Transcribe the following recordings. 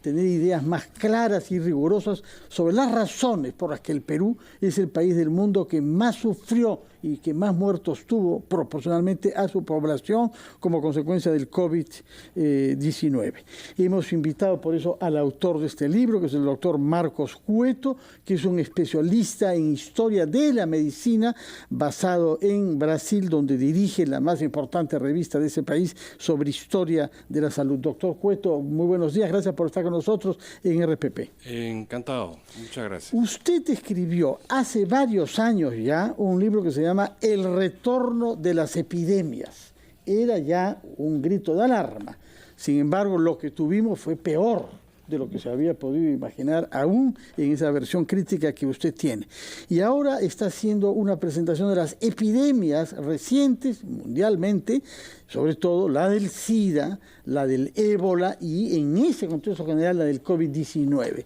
tener ideas más claras y rigurosas sobre las razones por las que el Perú es el país del mundo que más sufrió y que más muertos tuvo proporcionalmente a su población como consecuencia del COVID-19. Hemos invitado por eso al autor de este libro, que es el doctor Marcos Cueto, que es un especialista en historia de la medicina, basado en Brasil, donde dirige la más importante revista de ese país sobre historia de la salud. Doctor Cueto, muy buenos días, gracias por estar con nosotros en RPP. Encantado, muchas gracias. Usted escribió hace varios años ya un libro que se llama El retorno de las epidemias. Era ya un grito de alarma. Sin embargo, lo que tuvimos fue peor de lo que se había podido imaginar, aún en esa versión crítica que usted tiene. Y ahora está haciendo una presentación de las epidemias recientes mundialmente, sobre todo la del SIDA, la del ébola y en ese contexto general la del COVID-19.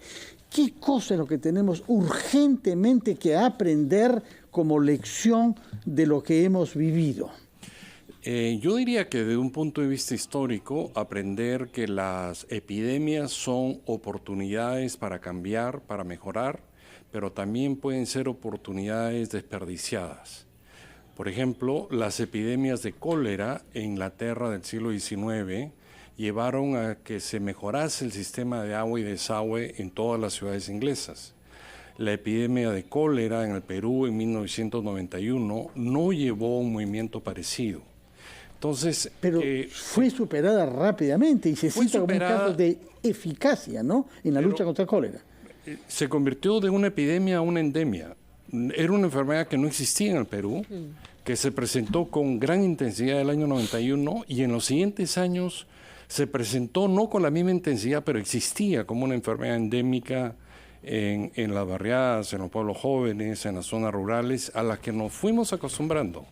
¿Qué cosa es lo que tenemos urgentemente que aprender como lección de lo que hemos vivido? Yo diría que desde un punto de vista histórico, aprender que las epidemias son oportunidades para cambiar, para mejorar, pero también pueden ser oportunidades desperdiciadas. Por ejemplo, las epidemias de cólera en Inglaterra del siglo XIX llevaron a que se mejorase el sistema de agua y desagüe en todas las ciudades inglesas. La epidemia de cólera en el Perú en 1991 no llevó a un movimiento parecido. Entonces, pero fue superada rápidamente y se cita como un caso de eficacia, ¿no?, en la lucha contra el cólera. Se convirtió de una epidemia a una endemia. Era una enfermedad que no existía en el Perú, que se presentó con gran intensidad el año 91 y en los siguientes años se presentó no con la misma intensidad, pero existía como una enfermedad endémica en las barriadas, en los pueblos jóvenes, en las zonas rurales, a las que nos fuimos acostumbrando,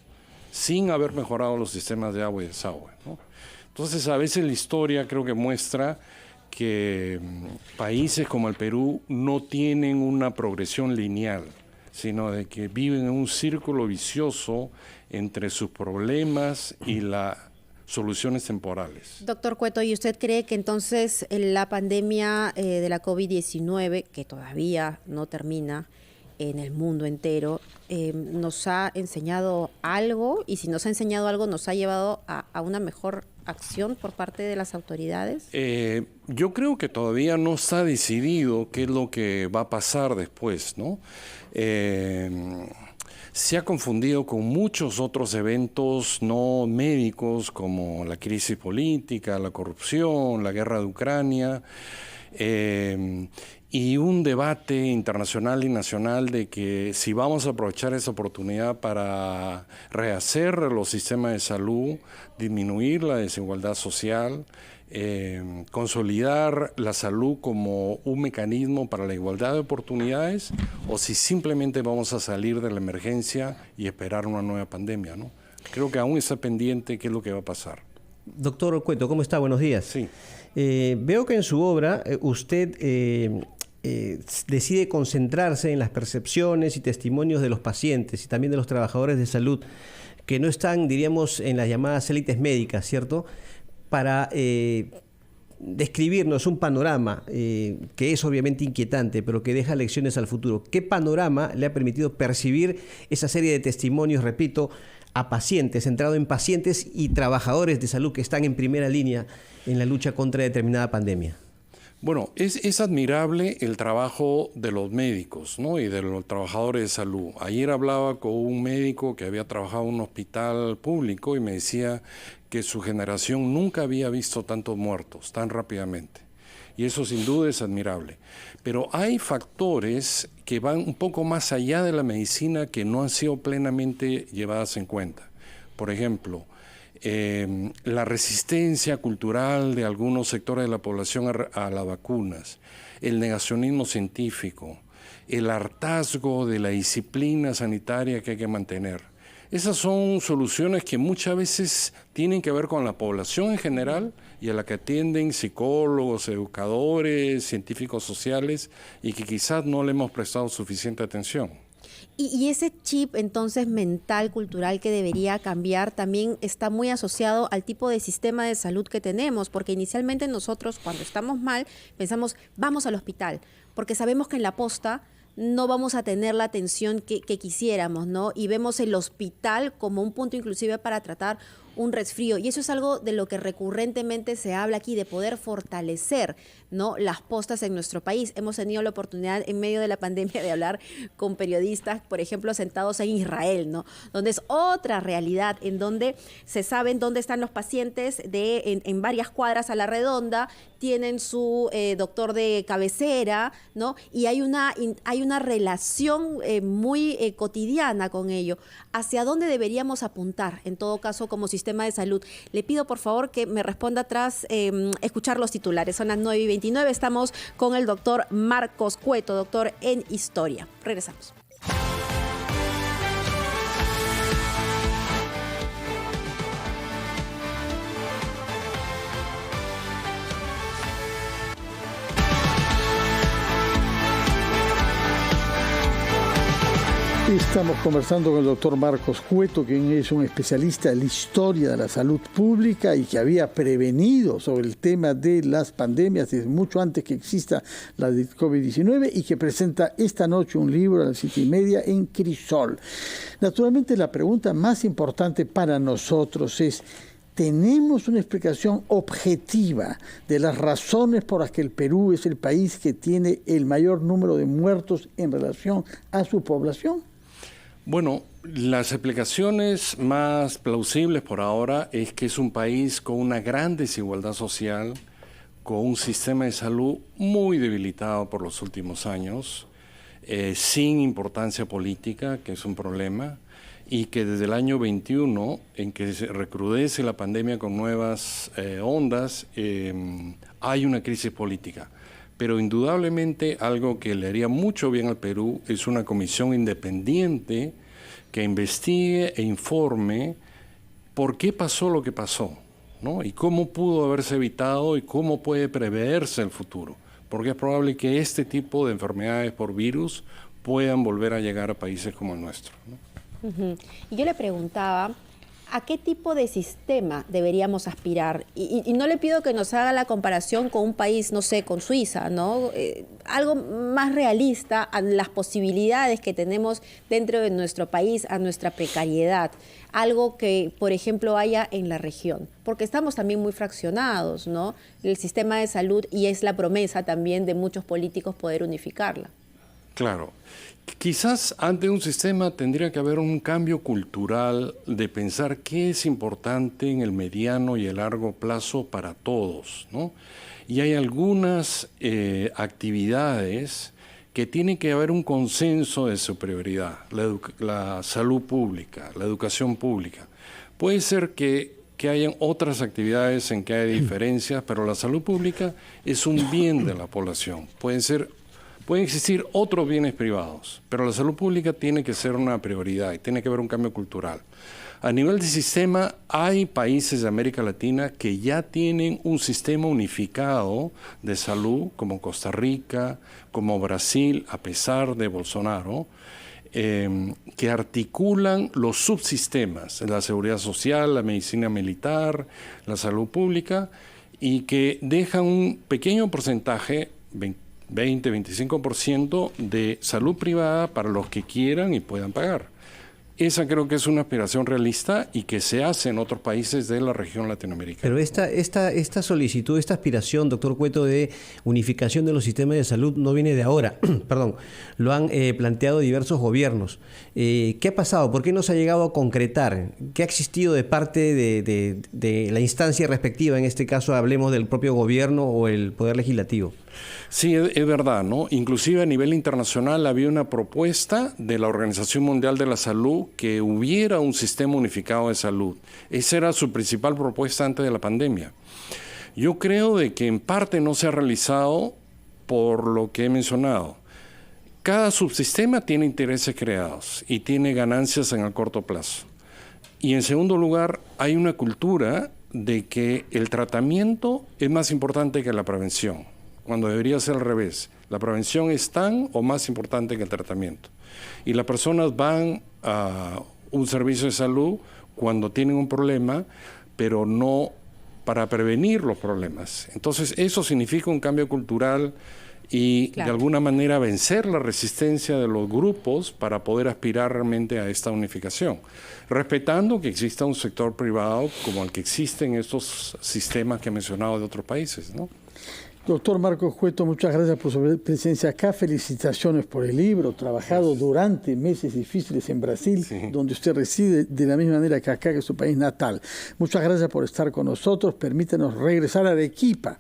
sin haber mejorado los sistemas de agua y desagüe, ¿no? Entonces, a veces la historia creo que muestra que países como el Perú no tienen una progresión lineal, sino de que viven en un círculo vicioso entre sus problemas y las soluciones temporales. Doctor Cueto, ¿y usted cree que entonces la pandemia de la COVID-19, que todavía no termina en el mundo entero, nos ha enseñado algo? Y si nos ha enseñado algo, ¿nos ha llevado a una mejor acción por parte de las autoridades? Yo creo que todavía no está decidido qué es lo que va a pasar después, ¿no? Se ha confundido con muchos otros eventos no médicos como la crisis política, la corrupción, la guerra de Ucrania, y un debate internacional y nacional de que si vamos a aprovechar esa oportunidad para rehacer los sistemas de salud, disminuir la desigualdad social, consolidar la salud como un mecanismo para la igualdad de oportunidades, o si simplemente vamos a salir de la emergencia y esperar una nueva pandemia, ¿no? Creo que aún está pendiente qué es lo que va a pasar. Doctor Cueto, ¿cómo está? Buenos días. Sí. Veo que en su obra usted decide concentrarse en las percepciones y testimonios de los pacientes y también de los trabajadores de salud que no están, diríamos, en las llamadas élites médicas, ¿cierto?, para describirnos un panorama que es obviamente inquietante, pero que deja lecciones al futuro. ¿Qué panorama le ha permitido percibir esa serie de testimonios, repito, a pacientes, centrado en pacientes y trabajadores de salud que están en primera línea en la lucha contra determinada pandemia? Bueno, es admirable el trabajo de los médicos, ¿no?, y de los trabajadores de salud. Ayer hablaba con un médico que había trabajado en un hospital público y me decía que su generación nunca había visto tantos muertos tan rápidamente. Y eso sin duda es admirable. Pero hay factores que van un poco más allá de la medicina que no han sido plenamente llevadas en cuenta. Por ejemplo, la resistencia cultural de algunos sectores de la población a las vacunas, el negacionismo científico, el hartazgo de la disciplina sanitaria que hay que mantener. Esas son soluciones que muchas veces tienen que ver con la población en general y a la que atienden psicólogos, educadores, científicos sociales y que quizás no le hemos prestado suficiente atención. Y ese chip entonces mental, cultural que debería cambiar también está muy asociado al tipo de sistema de salud que tenemos, porque inicialmente nosotros cuando estamos mal pensamos vamos al hospital, porque sabemos que en la posta no vamos a tener la atención que quisiéramos, ¿no? Y vemos el hospital como un punto inclusive para tratar un resfrío. Y eso es algo de lo que recurrentemente se habla aquí, de poder fortalecer, ¿no?, las postas en nuestro país. Hemos tenido la oportunidad en medio de la pandemia de hablar con periodistas, por ejemplo, sentados en Israel, ¿no?, donde es otra realidad, en donde se saben dónde están los pacientes en varias cuadras a la redonda, tienen su doctor de cabecera, ¿no? Y hay una relación muy cotidiana con ello. ¿Hacia dónde deberíamos apuntar, en todo caso, como sistema de salud? Le pido, por favor, que me responda tras escuchar los titulares. Son las 9:29. Estamos con el doctor Marcos Cueto, doctor en Historia. Regresamos. Estamos conversando con el doctor Marcos Cueto, quien es un especialista en la historia de la salud pública y que había prevenido sobre el tema de las pandemias desde mucho antes que exista la de COVID-19 y que presenta esta noche un libro a las 7:30 en Crisol. Naturalmente, la pregunta más importante para nosotros es: ¿tenemos una explicación objetiva de las razones por las que el Perú es el país que tiene el mayor número de muertos en relación a su población? Bueno, las explicaciones más plausibles por ahora es que es un país con una gran desigualdad social, con un sistema de salud muy debilitado por los últimos años, sin importancia política, que es un problema, y que desde el año 21, en que se recrudece la pandemia con nuevas ondas, hay una crisis política. Pero indudablemente algo que le haría mucho bien al Perú es una comisión independiente que investigue e informe por qué pasó lo que pasó, ¿no? Y cómo pudo haberse evitado y cómo puede preverse el futuro. Porque es probable que este tipo de enfermedades por virus puedan volver a llegar a países como el nuestro, ¿no? Y yo le preguntaba, ¿a qué tipo de sistema deberíamos aspirar? Y no le pido que nos haga la comparación con un país, no sé, con Suiza, ¿no? Algo más realista a las posibilidades que tenemos dentro de nuestro país, a nuestra precariedad. Algo que, por ejemplo, haya en la región. Porque estamos también muy fraccionados, ¿no? El sistema de salud, y es la promesa también de muchos políticos poder unificarla. Claro. Quizás ante un sistema tendría que haber un cambio cultural de pensar qué es importante en el mediano y el largo plazo para todos, ¿no? Y hay algunas actividades que tiene que haber un consenso de su prioridad, la salud pública, la educación pública. Puede ser que hayan otras actividades en que hay diferencias, pero la salud pública es un bien de la población. Pueden existir otros bienes privados, pero la salud pública tiene que ser una prioridad y tiene que haber un cambio cultural. A nivel de sistema, hay países de América Latina que ya tienen un sistema unificado de salud, como Costa Rica, como Brasil, a pesar de Bolsonaro, que articulan los subsistemas, la seguridad social, la medicina militar, la salud pública, y que dejan un pequeño porcentaje, 20-25% de salud privada para los que quieran y puedan pagar. Esa creo que es una aspiración realista y que se hace en otros países de la región latinoamericana. Pero esta solicitud, esta aspiración, doctor Cueto, de unificación de los sistemas de salud no viene de ahora. Perdón, lo han planteado diversos gobiernos. ¿Qué ha pasado? ¿Por qué no se ha llegado a concretar? ¿Qué ha existido de parte de la instancia respectiva? En este caso hablemos del propio gobierno o el Poder Legislativo. Sí, es verdad, ¿no? Inclusive a nivel internacional había una propuesta de la Organización Mundial de la Salud que hubiera un sistema unificado de salud. Esa era su principal propuesta antes de la pandemia. Yo creo de que en parte no se ha realizado por lo que he mencionado. Cada subsistema tiene intereses creados y tiene ganancias en el corto plazo. Y en segundo lugar, hay una cultura de que el tratamiento es más importante que la prevención, cuando debería ser al revés. La prevención es tan o más importante que el tratamiento. Y las personas van a un servicio de salud cuando tienen un problema, pero no para prevenir los problemas. Entonces, eso significa un cambio cultural y de alguna manera vencer la resistencia de los grupos para poder aspirar realmente a esta unificación, respetando que exista un sector privado como el que existe en estos sistemas que he mencionado de otros países, ¿no? Doctor Marcos Cueto, muchas gracias por su presencia acá. Felicitaciones por el libro, trabajado durante meses difíciles en Brasil, donde usted reside de la misma manera que acá, que es su país natal. Muchas gracias por estar con nosotros. Permítanos regresar a Arequipa,